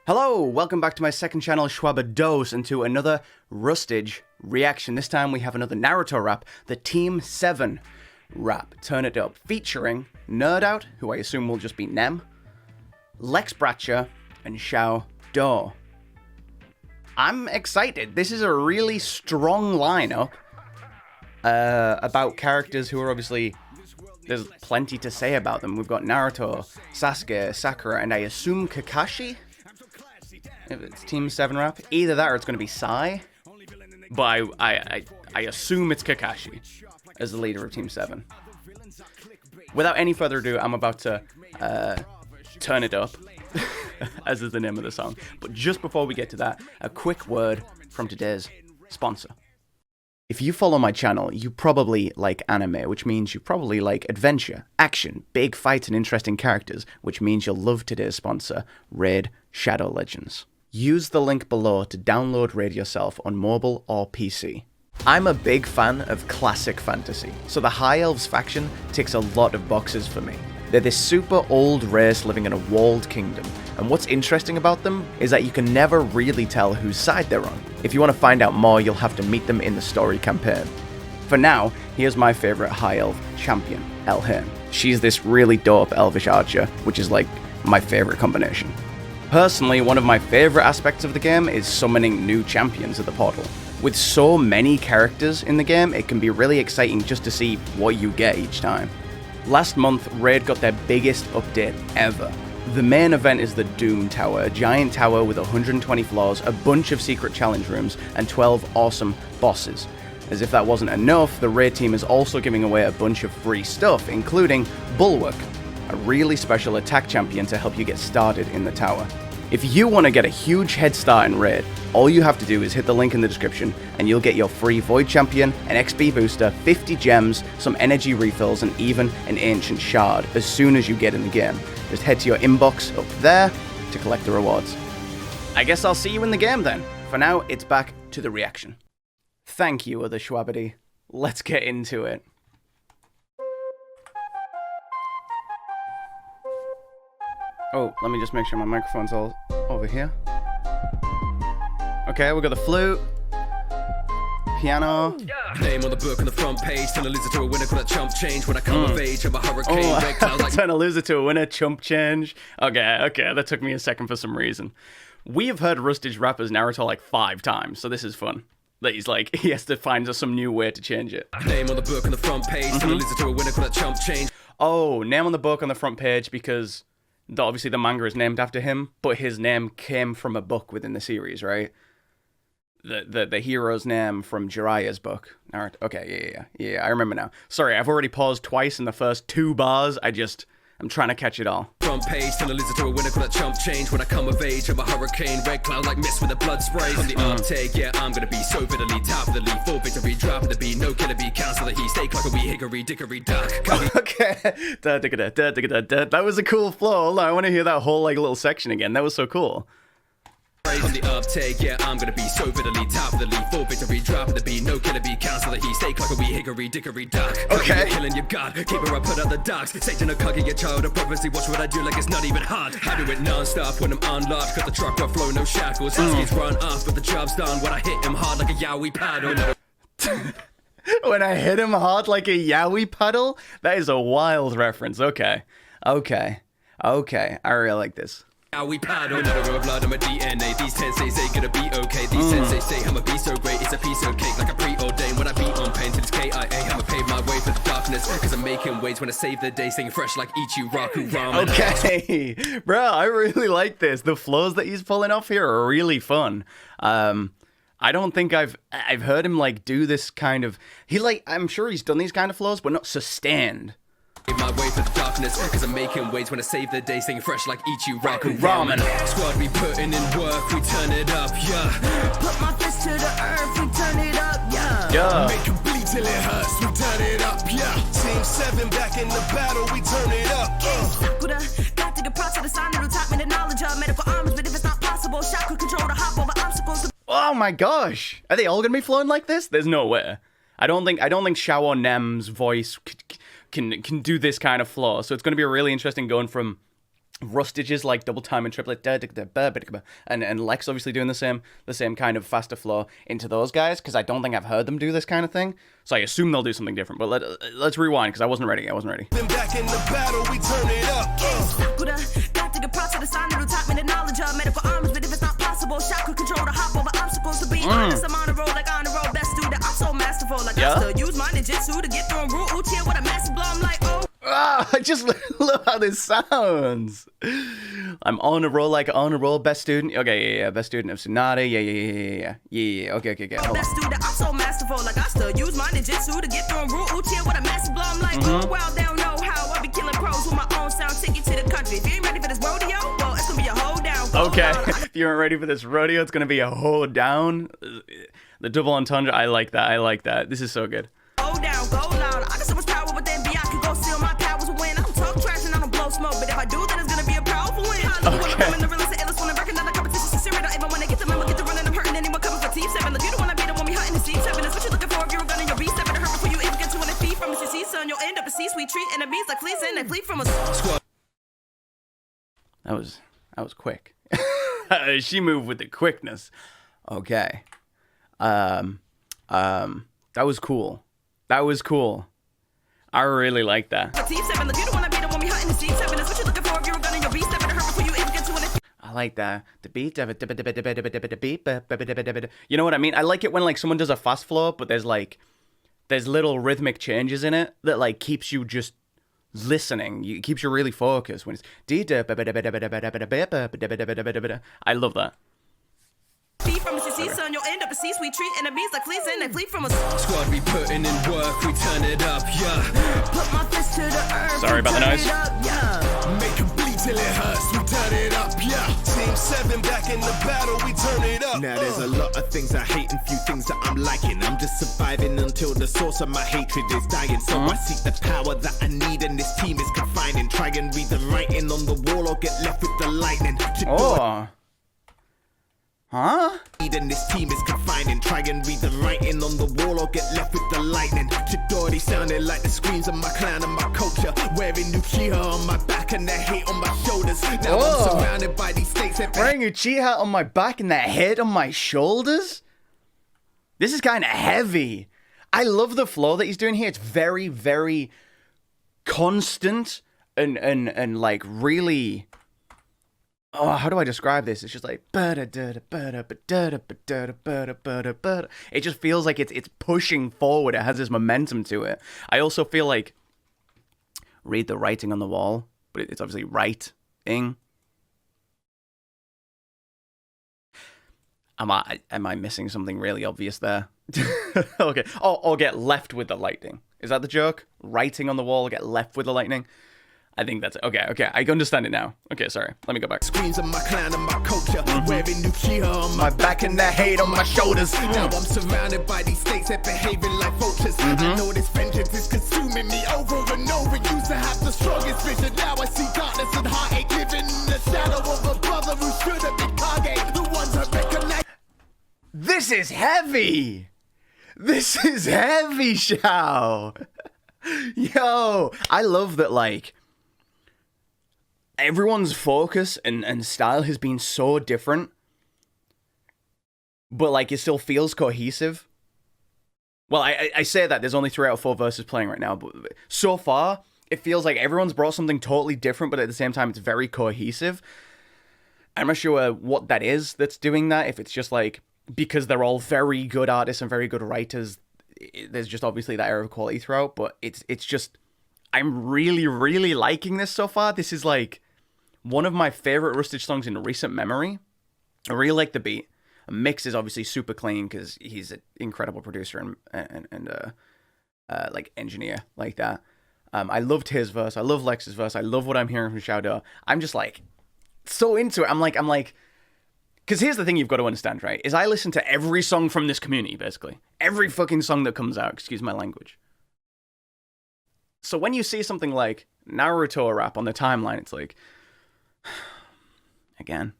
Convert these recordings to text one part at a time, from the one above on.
Hello, welcome back to my second channel, Shwabados, and to another RUSTAGE reaction. This time we have another Naruto rap, the Team 7 rap, Turn It Up, featuring NerdOut, who I assume will just be Nem, Lex Bratcher, and Shao Dow. I'm excited. This is a really strong lineup about characters who are obviously... There's plenty to say about them. We've got Naruto, Sasuke, Sakura, and I assume Kakashi? If it's Team 7 rap. Either that or it's going to be Sai. But I assume it's Kakashi as the leader of Team 7. Without any further ado, I'm about to turn it up, as is the name of the song. But just before we get to that, a quick word from today's sponsor. If you follow my channel, you probably like anime, which means you probably like adventure, action, big fights, and interesting characters, which means you'll love today's sponsor, Raid Shadow Legends. Use the link below to download Raid yourself on mobile or PC. I'm a big fan of classic fantasy, so the High Elves faction ticks a lot of boxes for me. They're this super old race living in a walled kingdom, and what's interesting about them is that you can never really tell whose side they're on. If you want to find out more, you'll have to meet them in the story campaign. For now, here's my favourite High Elf champion, Elhain. She's this really dope elvish archer, which is like my favourite combination. Personally, one of my favourite aspects of the game is summoning new champions at the portal. With so many characters in the game, it can be really exciting just to see what you get each time. Last month, Raid got their biggest update ever. The main event is the Doom Tower, a giant tower with 120 floors, a bunch of secret challenge rooms, and 12 awesome bosses. As if that wasn't enough, the Raid team is also giving away a bunch of free stuff, including Bulwark, a really special attack champion to help you get started in the tower. If you want to get a huge head start in Raid, all you have to do is hit the link in the description and you'll get your free Void Champion, an XP booster, 50 gems, some energy refills, and even an Ancient Shard as soon as you get in the game. Just head to your inbox up there to collect the rewards. I guess I'll see you in the game then. For now, it's back to the reaction. Thank you, other Shwabadi. Let's get into it. Oh, let me just make sure my microphone's all over here. Okay, we got the flute, piano. Name on the book on the front page, turn a loser to a winner, call that chump change. When I come of age, I'm a hurricane. Turn a loser to a winner, chump change. Okay, that took me a second for some reason. We have heard RUSTAGE rap as Naruto like 5 times, so this is fun. That he's like, he has to find some new way to change it. Name on the book on the front page, turn a loser to a winner, call that chump change. Oh, name on the book on the front page because... obviously the manga is named after him, but his name came from a book within the series, right? The hero's name from Jiraiya's book. Alright, okay, yeah, I remember now. Sorry, I've already paused twice in the first 2 bars. I'm trying to catch it all. Front page, turn a loser to a winner, call that chump change. When I come of age, I'm a hurricane, red cloud like mist with a blood spray. On the uptake, yeah, I'm gonna be so bitterly top of the leaf, full victory, drop of the beat, no killer bee, cancel the heat, stay clock a wee hickory, dickory duck. Okay, that was a cool flow. Hold on, I want to hear that whole like little section again. That was so cool. On the uptake, yeah, I'm gonna be so bitterly top of the leaf, full victory, drop of the beat, no killer bee, cancel the heat, stay clock a wee hickory, dickory duck. Okay. Killing your god, keep her up, put out the dogs, Satan a coggy your child, a prophecy, watch what I do like it's not even hard. I do it non-stop when I'm unlocked, got the truck got flow, no shackles, Sasuke's run off, but the job's done when I hit him hard like a yaoi paddle. When I hit him hard like a yaoi paddle? That is a wild reference. Okay, I really like this. How we paddle, another row of blood on my DNA. These tenseis say gonna be okay. These senseis say I'ma be so great. It's a piece of cake like a preordained. When I beat on pain till it's KIA, I'ma pave my way for the darkness. Cause I'm making waves when I save the day, singing fresh like Ichiraku ramen. Okay, bro, I really like this. The flows that he's pulling off here are really fun. I don't think I've heard him like do this kind of. I'm sure he's done these kind of flows, but not sustained. My way for the darkness, cause I'm making waves when I save the day, singing fresh like Ichiraku ramen. Squad, we putting in work, we turn it up, yeah. Put my fist to the earth, we turn it up, yeah. Make it bleed till it hurts, we turn it up, yeah. Team 7 back in the battle, we turn it up. Sakura, got to get props to the sign that'll top me the knowledge of medical arms, but if it's not possible, Shao control to hop over obstacles. Oh my gosh, are they all gonna be flowing like this? There's no way. I don't think Shao or Nem's voice can do this kind of flow. So it's going to be really interesting going from Rustage's like double time and triplet, and Lex obviously doing the same kind of faster flow into those guys, because I don't think I've heard them do this kind of thing, so I assume they'll do something different. But let's rewind, because I wasn't ready. Then back in the battle, we turn it up. Got to get props to the sign that taught me the knowledge of medical arms, but if it's not possible, Shao could control the hop over obstacles. To be honest, I'm on the road like on the road, best student. I'm so masterful, like I still use my ninjutsu to get through a root here with a massive blow. I'm like, oh. I just love how this sounds. I'm on a roll like on a roll, best student. Okay, yeah, best student of Tsunade. Yeah. Okay. Hold best student, I'm so masterful, like I still use my ninjutsu to get through a root here with a massive blow. I'm like, oh well, they don't know how I be killing pros with my own sound. Take you to the country. If you ain't ready for this rodeo, well, it's gonna be a hold down. Okay, if you aren't ready for this rodeo, it's gonna be a hold down. The double entendre, I like that. This is so good. Hold down, go loud. I got so much power within me, I can go steal my powers with win. I don't talk trash and I don't blow smoke, but if I do, then it's gonna be a powerful win. Okay. I'm in the realest and illest when I'm working on the competition. Sincerely, don't even wanna get to memo, get to running, I'm hurting anyone coming for team 7. Look, you don't wanna be the one me hunting the team 7. That's what you're looking for if you're a gun in your B7. To hurt before you even get to an feet from us. You see, son, you'll end up a C-suite treat enemies like fleas and they flee from us. That was quick. She moved with the quickness. Okay. That was cool. I really like that. I like that. The beat. You know what I mean? I like it when like someone does a fast flow, but there's little rhythmic changes in it that like keeps you just listening. It keeps you really focused when it's. I love that. From us, you see, son, you'll end up a C-suite treat enemies like fleas and they flee from us. Squad, we putting in work, we turn it up, yeah. Put my fist to the earth. Sorry about the noise. Make it bleed till it hurts, we turn it up, yeah. Team 7 back in the battle, we turn it up. Now there's a lot of things I hate and few things that I'm liking. I'm just surviving until the source of my hatred is dying. So I seek the power that I need, and this team is confining. Try and read the writing on the wall or get left with the lightning. Oh. Huh? And this team is confining. Try and read the writing on the wall or get left with the lightning. Chidori sounding like the screams of my clan and my culture. Wearing Uchiha on my back and the hate on my shoulders. Now I'm surrounded by these stakes. Wearing Uchiha on my back and the head on my shoulders? This is kind of heavy. I love the flow that he's doing here. It's very, very constant and like really... Oh, how do I describe this? It's just like it just feels like it's pushing forward. It has this momentum to it. I also feel like read the writing on the wall, but it's obviously writing. Am I missing something really obvious there? Okay. Or get left with the lightning. Is that the joke? Writing on the wall, get left with the lightning. I think that's it. Okay, I understand it now. Okay, sorry. Let me go back. Screams of my clan and my culture. Wearing Uchiha on my back and the hate on my shoulders. Now I'm surrounded by these stakes that behaving like vultures. I know this vengeance is consuming me over and over. Used to have the strongest vision. Now I see darkness and heartache living in the shadow of a brother who should have been Kage. The ones that recognize. This is heavy. This is heavy, Shao. Yo, I love that, like, everyone's focus and style has been so different, but like it still feels cohesive. Well, I say that there's only 3 out of 4 verses playing right now, but so far it feels like everyone's brought something totally different, but at the same time it's very cohesive. I'm not sure what that is that's doing that. If it's just like because they're all very good artists and very good writers, there's just obviously that air of quality throughout. But it's just I'm really, really liking this so far. This is like one of my favorite Rustage songs in recent memory. I really like the beat. The mix is obviously super clean because he's an incredible producer and like engineer like that. I loved his verse. I love Lex's verse. I love what I'm hearing from Shao Dow. I'm just like so into it. I'm like, because here's the thing you've got to understand, right? Is I listen to every song from this community, basically. Every fucking song that comes out, excuse my language. So when you see something like Naruto rap on the timeline, it's like, again.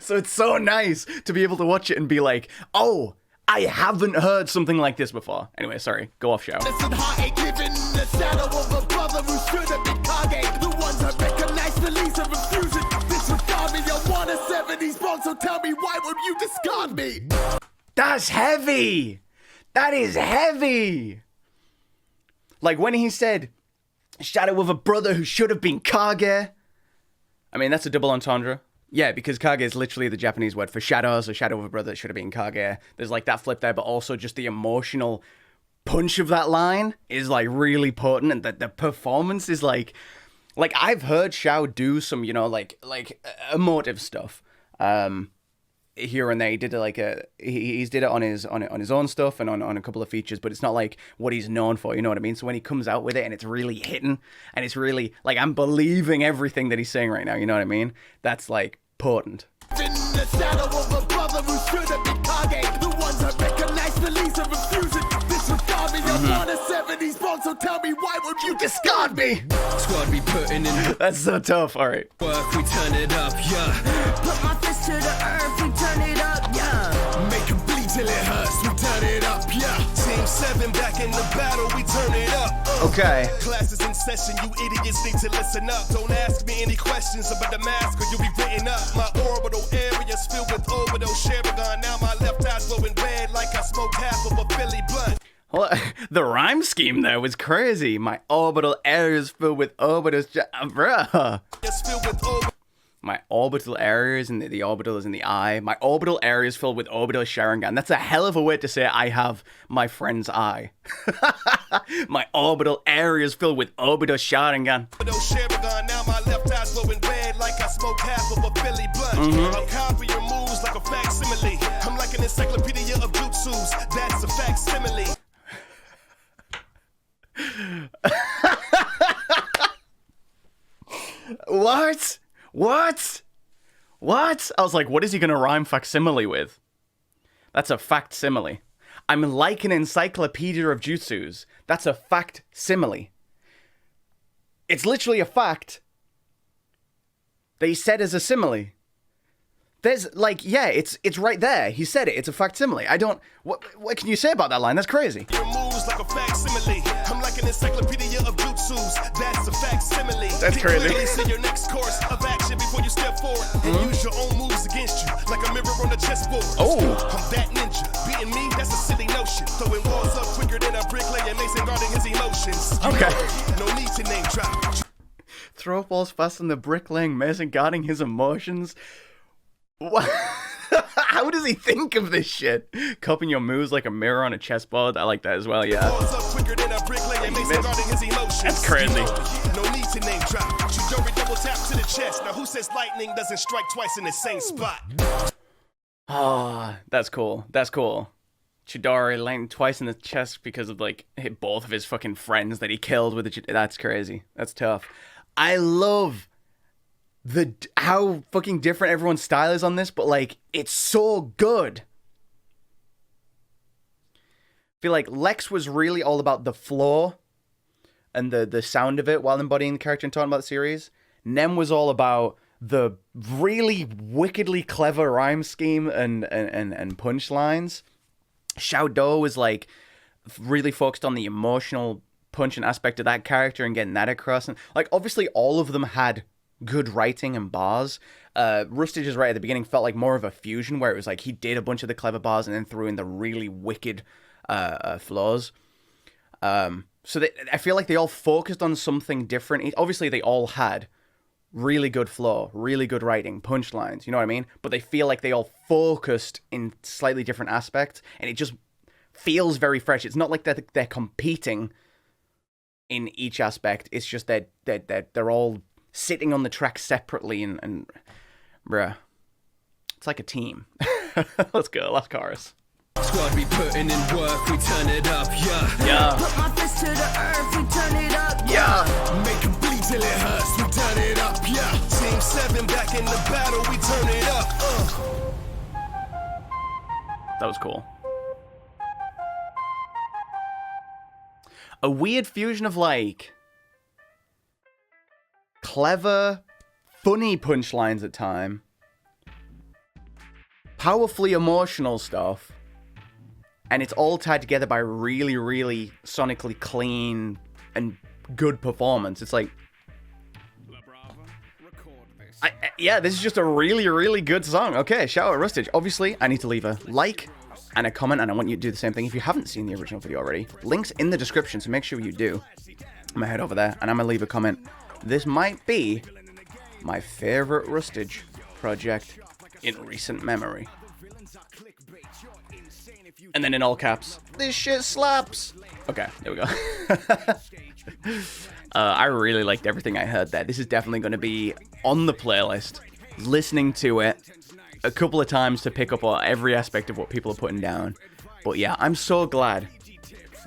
So it's so nice to be able to watch it and be like, oh, I haven't heard something like this before. Anyway, sorry. Go off, Shao. Listen, heartache, given the shadow of a brother who should have been Kage. The ones that recognize the least of confusion. Disregard me, I wanna sever these bones, so tell me, why would you discard me? That's heavy. That is heavy. Like when he said, shadow of a brother who should have been Kage. I mean, that's a double entendre. Yeah, because Kage is literally the Japanese word for shadow, so shadow of a brother that should have been Kage. There's like that flip there, but also just the emotional punch of that line is like really potent, and the performance is like I've heard Shao do some, you know, like emotive stuff. Here and there, he did it like he's did it on his own stuff and on a couple of features, but it's not like what he's known for, you know what I mean? So when he comes out with it and it's really hitting and it's really like I'm believing everything that he's saying right now, you know what I mean? That's like potent. In the shadow of a brother who should have been Kage. The ones that recognize the least of confusion. Disregard me, I wanna sever these bones, so tell me, why would you discard me? Squad, we putting in That's so tough. All right. work, we turn it up, yeah. Put my fist to the earth, we turn it up, yeah. Make 'em bleed till it hurts, we turn it up, yeah. Team 7 back in the battle, we turn it up. Okay. Class is in session, you idiots need to listen up. Don't ask me any questions about the mask or you'll be written up. My orbital area's filled with orbital Sharagon. Now my left eye's glowing red like I smoked half of a Philly blunt. Well, the rhyme scheme there was crazy. My orbital area is filled with orbitals. Bruh. It's filled with orbital. My orbital areas and the orbital is in the eye. My orbital area is filled with orbital Sharingan. That's a hell of a way to say I have my friend's eye. My orbital area is filled with orbital Sharingan. Sharagon. Now my left eye's glowing red like I smoked half of a Philly blunt. I'm copying your moves like a facsimile. I'm like an encyclopedia of jutsus. That's a facsimile. What? I was like, what is he going to rhyme facsimile with? That's a facsimile. I'm like an encyclopedia of jutsus. That's a facsimile. It's literally a fact that he said as a simile. There's like, yeah, it's right there. He said it. It's a facsimile. I don't. What can you say about that line? That's crazy. Your moves like a facsimile. I'm like an encyclopedia of jutsus. That's a facsimile. That's crazy. Clearly see your next course of action before you step forward and use your own moves against you, like a mirror on the chessboard. Oh. I'm that ninja. Beating me, that's a silly notion. Throwing walls up quicker than a bricklayer, Mason guarding his emotions. Okay. No need to name drop. Throw up walls faster than the bricklaying mason guarding his emotions. What? How does he think of this shit? Copying your moves like a mirror on a chessboard. I like that as well, yeah. Walls up quicker than a bricklayer, Mason guarding his emotions. That's crazy. No need to name drop. Chidori double tap to the chest. Now who says lightning doesn't strike twice in the same spot? Oh, that's cool. That's cool. Chidori landing twice in the chest because of like hit both of his fucking friends that he killed with the. That's crazy. That's tough. I love how fucking different everyone's style is on this, but like it's so good. I feel like Lex was really all about the flow and the sound of it while embodying the character and talking about the series. Nem was all about the really wickedly clever rhyme scheme and punchlines. Shao Dow was like really focused on the emotional punch and aspect of that character and getting that across. And like obviously all of them had good writing and bars. Rustage's right at the beginning felt like more of a fusion where it was like he did a bunch of the clever bars and then threw in the really wicked flows. So I feel like they all focused on something different. Obviously they all had really good flow, really good writing, punchlines, you know what I mean? But they feel like they all focused in slightly different aspects, and it just feels very fresh. It's not like they're competing in each aspect. It's just that they're all sitting on the track separately, and bruh, it's like a team. Let's go, last chorus. Squad, we putting in work, we turn it up, yeah. Yeah. Put my fist to the earth, we turn it up, Yeah. Make 'em bleed till it hurts, we turn it up, yeah. Team 7 back in the battle, we turn it up, That was cool. A weird fusion of like clever, funny punchlines at time, powerfully emotional stuff, And it's all tied together by really, really sonically clean and good performance. It's like, yeah, this is just a really, really good song. Okay, shout out Rustage. Obviously, I need to leave a like and a comment, and I want you to do the same thing if you haven't seen the original video already. Links in the description, so make sure you do. I'm gonna head over there, and I'm gonna leave a comment. This might be my favorite Rustage project in recent memory. And then in all caps, this shit slaps. Okay, there we go. I really liked everything I heard there. This is definitely going to be on the playlist. Listening to it a couple of times to pick up on every aspect of what people are putting down. But yeah, I'm so glad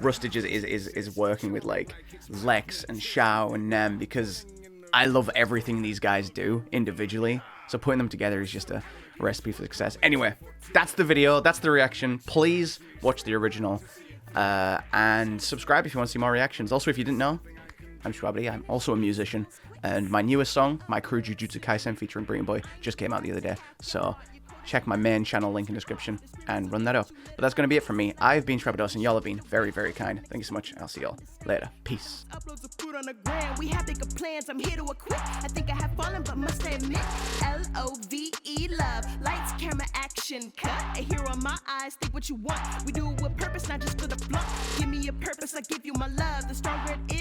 Rustage is working with like Lex and Shao and Nem, because I love everything these guys do individually. So putting them together is just a recipe for success. Anyway, that's the video. That's the reaction. Please watch the original and subscribe if you want to see more reactions. Also, if you didn't know, I'm Shwabadi. I'm also a musician, and my newest song, My Crew Jujutsu Kaisen featuring Brilliant Boy, just came out the other day. So check my main channel link in the description and run that up. But that's going to be it from me. I've been Shwabados, and y'all have been very, very kind. Thank you so much. I'll see y'all later. Peace. Uploads of food on the ground. We have bigger plans. I'm here to equip. I think I have fallen, but must admit, L-O-V-E, love. Lights, camera, action, cut. A hero in my eyes. Think what you want. We do it with purpose, not just for the blunt. Give me a purpose, I give you my love. The stronger it is.